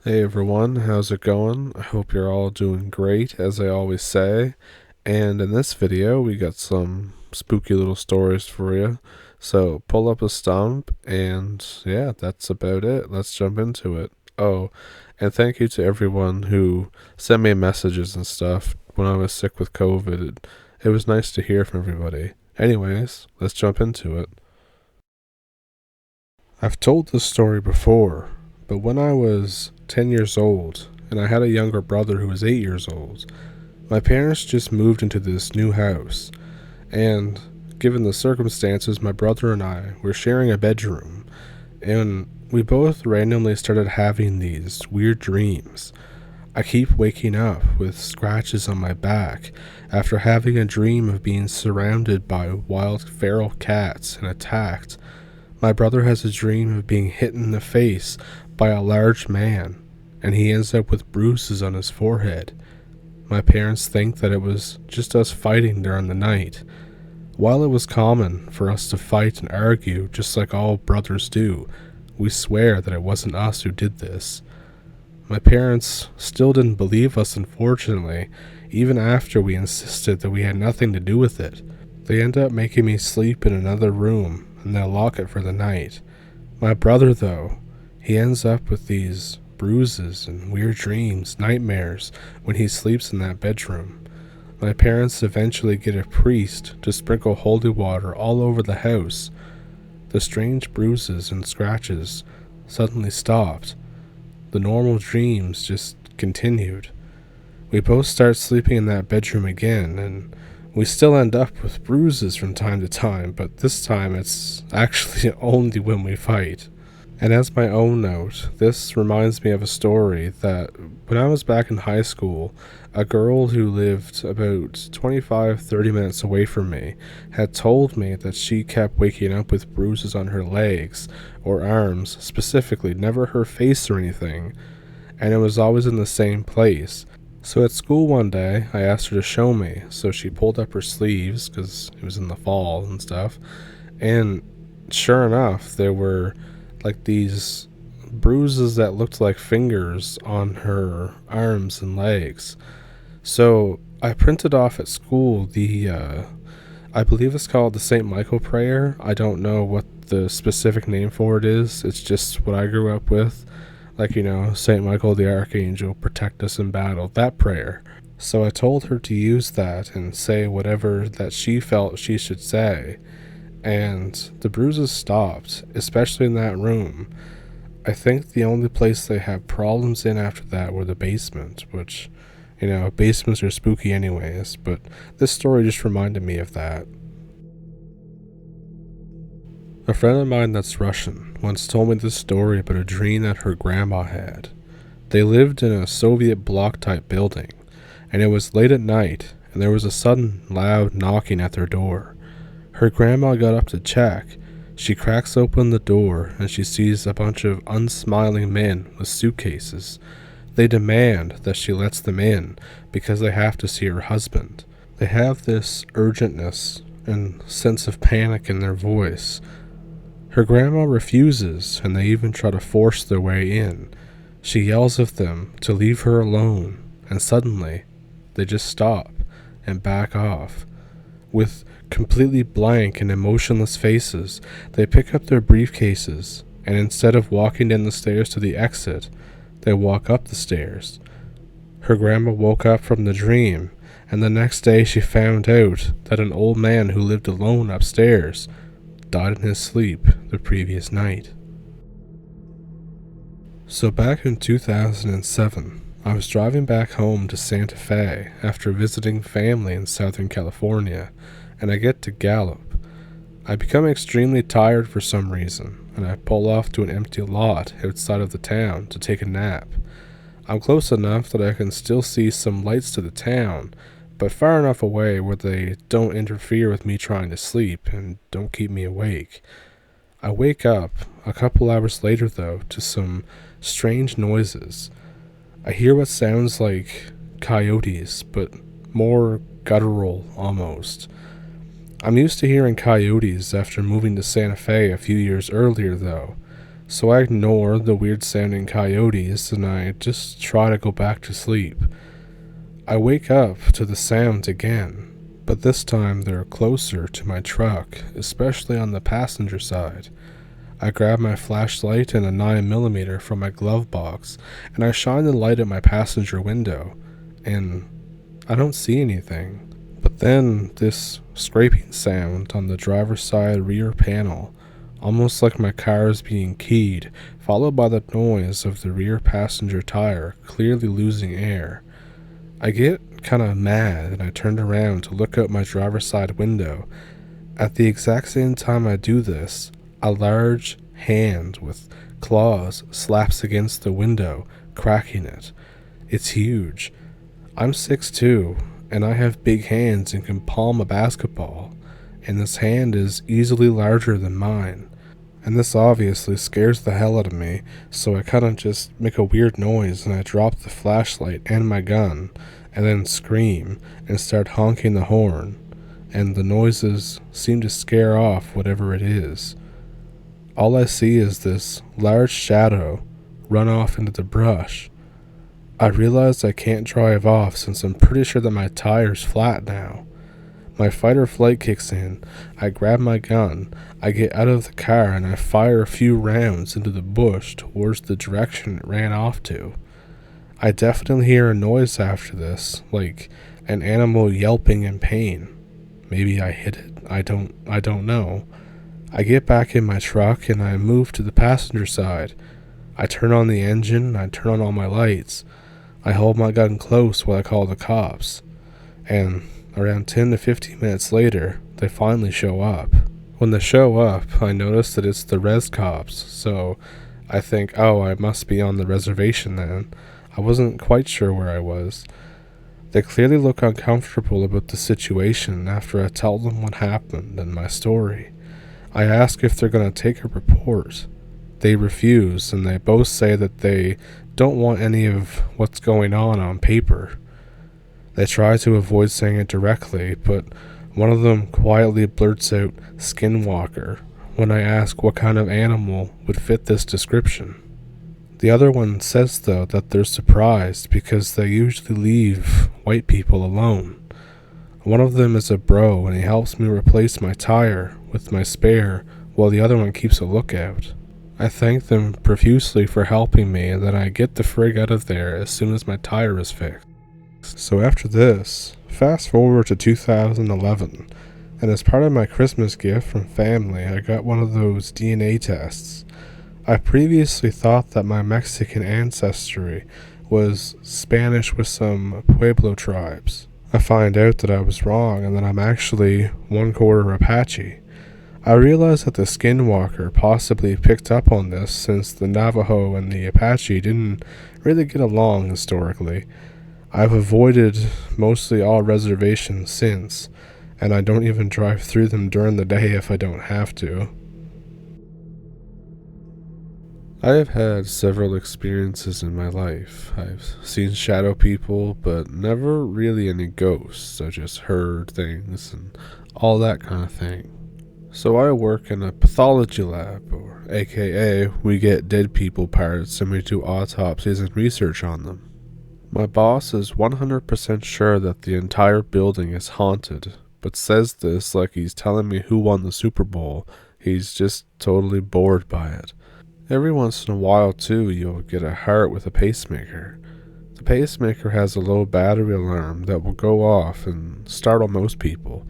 Hey everyone, how's it going? I hope you're all doing great, as I always say. And in this video, we got some spooky little stories for you. So pull up a stump, and yeah, that's about it. Let's jump into it. Oh, and thank you to everyone who sent me messages and stuff when I was sick with COVID. It was nice to hear from everybody. Anyways, let's jump into it. I've told this story before, but when I was 10 years old and I had a younger brother who was 8 years old, my parents just moved into this new house, and given the circumstances, my brother and I were sharing a bedroom, and we both randomly started having these weird dreams. I keep waking up with scratches on my back after having a dream of being surrounded by wild feral cats and attacked. My brother has a dream of being hit in the face by a large man, and he ends up with bruises on his forehead. My parents think that it was just us fighting during the night. While it was common for us to fight and argue just like all brothers do, we swear that it wasn't us who did this. My parents still didn't believe us, unfortunately, even after we insisted that we had nothing to do with it. They end up making me sleep in another room and they'll lock it for the night. My brother, though, he ends up with these bruises and weird dreams, nightmares, when he sleeps in that bedroom. My parents eventually get a priest to sprinkle holy water all over the house. The strange bruises and scratches suddenly stopped. The normal dreams just continued. We both start sleeping in that bedroom again, and we still end up with bruises from time to time, but this time it's actually only when we fight. And as my own note, this reminds me of a story that when I was back in high school, a girl who lived about 25-30 minutes away from me had told me that she kept waking up with bruises on her legs or arms, specifically, never her face or anything, and it was always in the same place. So at school one day, I asked her to show me, so she pulled up her sleeves, because it was in the fall and stuff, and sure enough, there were like these bruises that looked like fingers on her arms and legs. So I printed off at school I believe it's called the St. Michael prayer. I don't know what the specific name for it is. It's just what I grew up with. Like, St. Michael the Archangel, protect us in battle, that prayer. So I told her to use that and say whatever that she felt she should say. And the bruises stopped, especially in that room. I think the only place they had problems in after that were the basement, which, basements are spooky anyways, but this story just reminded me of that. A friend of mine that's Russian once told me this story about a dream that her grandma had. They lived in a Soviet block type building, and it was late at night, and there was a sudden loud knocking at their door. Her grandma got up to check. She cracks open the door, and she sees a bunch of unsmiling men with suitcases. They demand that she lets them in because they have to see her husband. They have this urgentness and sense of panic in their voice. Her grandma refuses, and they even try to force their way in. She yells at them to leave her alone, and suddenly, they just stop and back off. With completely blank and emotionless faces, they pick up their briefcases, and instead of walking down the stairs to the exit, they walk up the stairs. Her grandma woke up from the dream, and the next day she found out that an old man who lived alone upstairs died in his sleep the previous night. So back in 2007, I was driving back home to Santa Fe after visiting family in Southern California, and I get to Gallup. I become extremely tired for some reason, and I pull off to an empty lot outside of the town to take a nap. I'm close enough that I can still see some lights to the town, but far enough away where they don't interfere with me trying to sleep and don't keep me awake. I wake up a couple hours later, though, to some strange noises. I hear what sounds like coyotes, but more guttural almost. I'm used to hearing coyotes after moving to Santa Fe a few years earlier, though. So I ignore the weird sounding coyotes and I just try to go back to sleep. I wake up to the sounds again, but this time they're closer to my truck, especially on the passenger side. I grab my flashlight and a 9mm from my glove box, and I shine the light at my passenger window, and I don't see anything. But then this scraping sound on the driver's side rear panel, almost like my car is being keyed, followed by the noise of the rear passenger tire clearly losing air. I get kind of mad and I turned around to look out my driver's side window. At the exact same time I do this, a large hand with claws slaps against the window, cracking it. It's huge. I'm 6'2", and I have big hands and can palm a basketball, and this hand is easily larger than mine. And this obviously scares the hell out of me, so I kinda just make a weird noise and I drop the flashlight and my gun, and then scream and start honking the horn, and the noises seem to scare off whatever it is. All I see is this large shadow run off into the brush. I realize I can't drive off since I'm pretty sure that my tire's flat now. My fight or flight kicks in, I grab my gun, I get out of the car and I fire a few rounds into the bush towards the direction it ran off to. I definitely hear a noise after this, like an animal yelping in pain. Maybe I hit it, I don't know. I get back in my truck and I move to the passenger side. I turn on the engine, I turn on all my lights. I hold my gun close while I call the cops. And around 10 to 15 minutes later, they finally show up. When they show up, I notice that it's the res cops, so I think, oh, I must be on the reservation then. I wasn't quite sure where I was. They clearly look uncomfortable about the situation after I tell them what happened and my story. I ask if they're going to take a report. They refuse, and they both say that they don't want any of what's going on paper. They try to avoid saying it directly, but one of them quietly blurts out "Skinwalker" when I ask what kind of animal would fit this description. The other one says, though, that they're surprised because they usually leave white people alone. One of them is a bro, and he helps me replace my tire with my spare, while the other one keeps a lookout. I thank them profusely for helping me, and then I get the frig out of there as soon as my tire is fixed. So after this, fast forward to 2011, and as part of my Christmas gift from family, I got one of those DNA tests. I previously thought that my Mexican ancestry was Spanish with some Pueblo tribes. I find out that I was wrong and that I'm actually 1/4 Apache. I realized that the Skinwalker possibly picked up on this since the Navajo and the Apache didn't really get along historically. I've avoided mostly all reservations since, and I don't even drive through them during the day if I don't have to. I have had several experiences in my life. I've seen shadow people, but never really any ghosts. I just heard things and all that kind of thing. So I work in a pathology lab, or aka we get dead people parts and we do autopsies and research on them. My boss is 100% sure that the entire building is haunted, but says this like he's telling me who won the Super Bowl. He's just totally bored by it. Every once in a while, too, you'll get a heart with a pacemaker. The pacemaker has a low battery alarm that will go off and startle most people.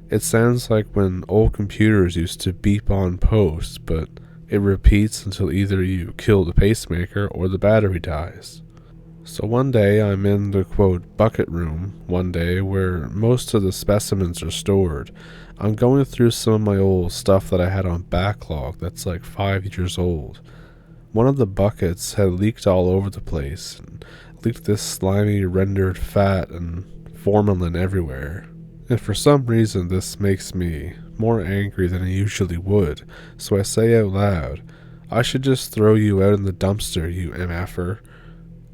It sounds like when old computers used to beep on post, but it repeats until either you kill the pacemaker or the battery dies. So one day I'm in the quote bucket room one day where most of the specimens are stored. I'm going through some of my old stuff that I had on backlog that's like 5 years old. One of the buckets had leaked all over the place and leaked this slimy rendered fat and formalin everywhere. And for some reason this makes me more angry than I usually would, so I say out loud, "I should just throw you out in the dumpster, you MFer."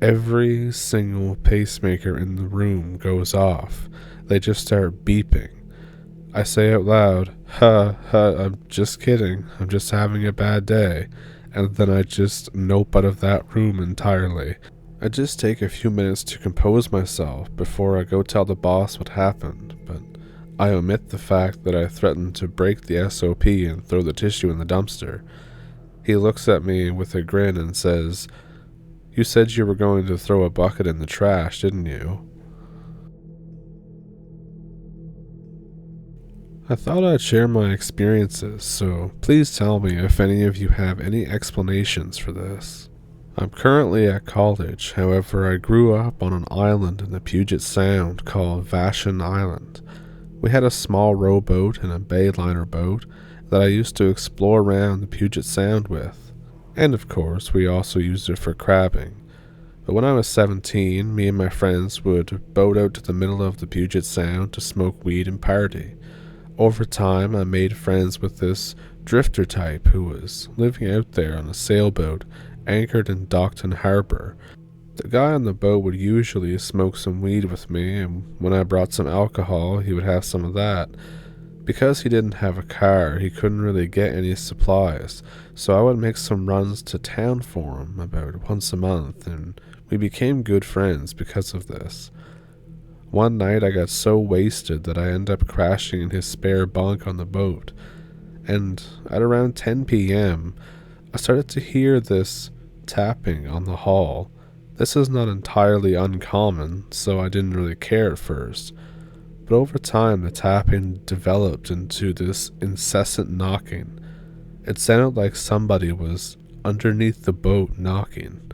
Every single pacemaker in the room goes off. They just start beeping. I say out loud, "Ha, I'm just kidding. I'm just having a bad day." and then I just nope out of that room entirely. I just take a few minutes to compose myself before I go tell the boss what happened, but I omit the fact that I threatened to break the SOP and throw the tissue in the dumpster. He looks at me with a grin and says, "You said you were going to throw a bucket in the trash, didn't you?" I thought I'd share my experiences, so please tell me if any of you have any explanations for this. I'm currently at college, however I grew up on an island in the Puget Sound called Vashon Island. We had a small rowboat and a bayliner boat that I used to explore around the Puget Sound with, and of course we also used it for crabbing. But when I was 17, me and my friends would boat out to the middle of the Puget Sound to smoke weed and party. Over time, I made friends with this drifter type who was living out there on a sailboat anchored in Dockton Harbor. The guy on the boat would usually smoke some weed with me, and when I brought some alcohol, he would have some of that. Because he didn't have a car, he couldn't really get any supplies, so I would make some runs to town for him about once a month, and we became good friends because of this. One night I got so wasted that I ended up crashing in his spare bunk on the boat, and at around 10 p.m., I started to hear this tapping on the hull. This is not entirely uncommon, so I didn't really care at first, but over time the tapping developed into this incessant knocking. It sounded like somebody was underneath the boat knocking.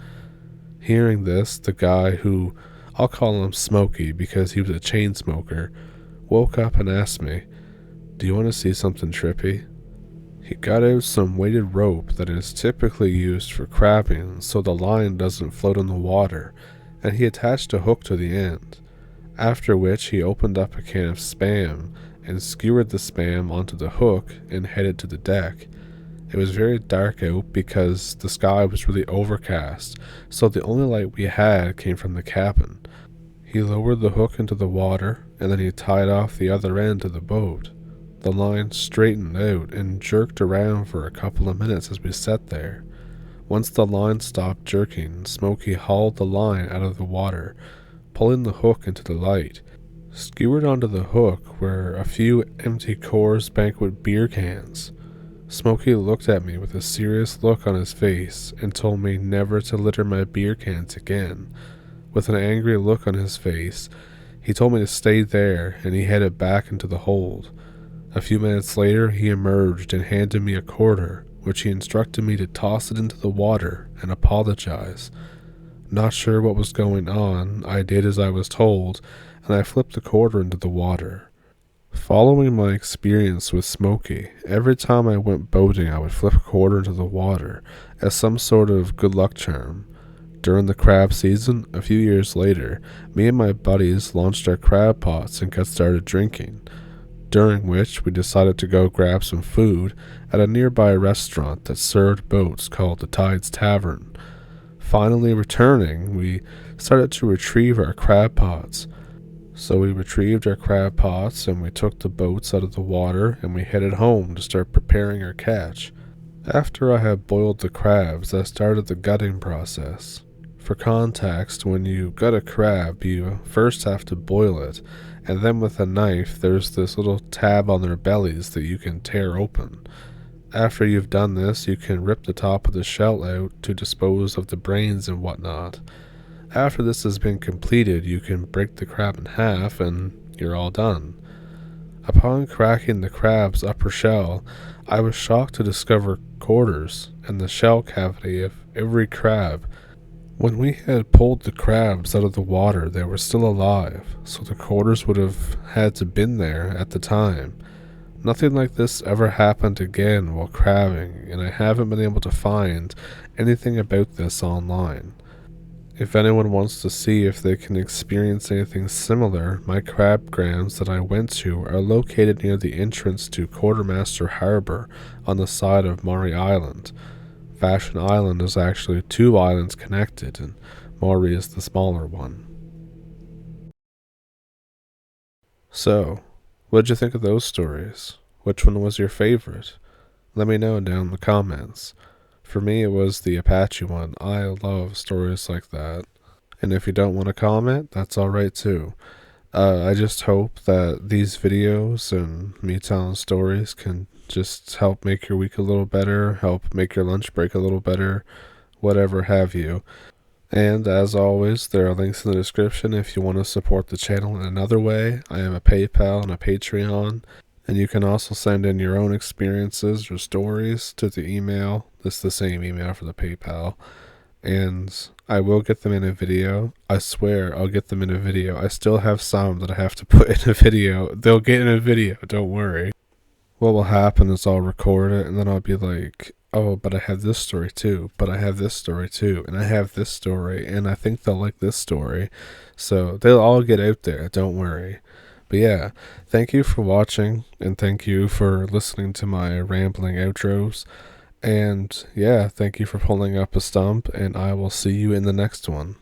Hearing this, the guy who, I'll call him Smokey because he was a chain smoker, woke up and asked me, "Do you want to see something trippy?" He got out some weighted rope that is typically used for crabbing so the line doesn't float in the water, and he attached a hook to the end, after which he opened up a can of Spam and skewered the Spam onto the hook and headed to the deck. It was very dark out because the sky was really overcast, so the only light we had came from the cabin. He lowered the hook into the water, and then he tied off the other end to the boat. The line straightened out and jerked around for a couple of minutes as we sat there. Once the line stopped jerking, Smokey hauled the line out of the water, pulling the hook into the light. Skewered onto the hook were a few empty Coors Banquet beer cans. Smokey looked at me with a serious look on his face and told me never to litter my beer cans again. With an angry look on his face, he told me to stay there, and he headed back into the hold. A few minutes later, he emerged and handed me a quarter, which he instructed me to toss it into the water and apologize. Not sure what was going on, I did as I was told, and I flipped the quarter into the water. Following my experience with Smokey, every time I went boating I would flip a quarter into the water as some sort of good luck charm. During the crab season, a few years later, me and my buddies launched our crab pots and got started drinking, during which we decided to go grab some food at a nearby restaurant that served boats called the Tides Tavern. Finally returning, we started to retrieve our crab pots. So we retrieved our crab pots and we took the boats out of the water and we headed home to start preparing our catch. After I had boiled the crabs, I started the gutting process. For context, when you gut a crab, you first have to boil it, and then with a knife there's this little tab on their bellies that you can tear open. After you've done this, you can rip the top of the shell out to dispose of the brains and whatnot. After this has been completed, you can break the crab in half and you're all done. Upon cracking the crab's upper shell, I was shocked to discover quarters in the shell cavity of every crab. When we had pulled the crabs out of the water, they were still alive, so the quarters would have had to been there at the time. Nothing like this ever happened again while crabbing, and I haven't been able to find anything about this online. If anyone wants to see if they can experience anything similar, my crab grounds that I went to are located near the entrance to Quartermaster Harbor on the side of Maury Island. Vashon Island is actually two islands connected, and Maury is the smaller one. So, what did you think of those stories? Which one was your favorite? Let me know down in the comments. For me, it was the Apache one. I love stories like that. And if you don't want to comment, that's alright too. I just hope that these videos and me telling stories can just help make your week a little better, help make your lunch break a little better, whatever have you. And as always, there are links in the description if you want to support the channel in another way. I have a PayPal and a Patreon, and you can also send in your own experiences or stories to the email. It's the same email for the PayPal. And I will get them in a video. I swear I'll get them in a video. I still have some that I have to put in a video. They'll get in a video, don't worry. What will happen is I'll record it and then I'll be like, oh, but I have this story too, but I have this story too, and I have this story, and I think they'll like this story. So they'll all get out there, don't worry. But yeah, thank you for watching, and thank you for listening to my rambling outros. And yeah, thank you for pulling up a stump, and I will see you in the next one.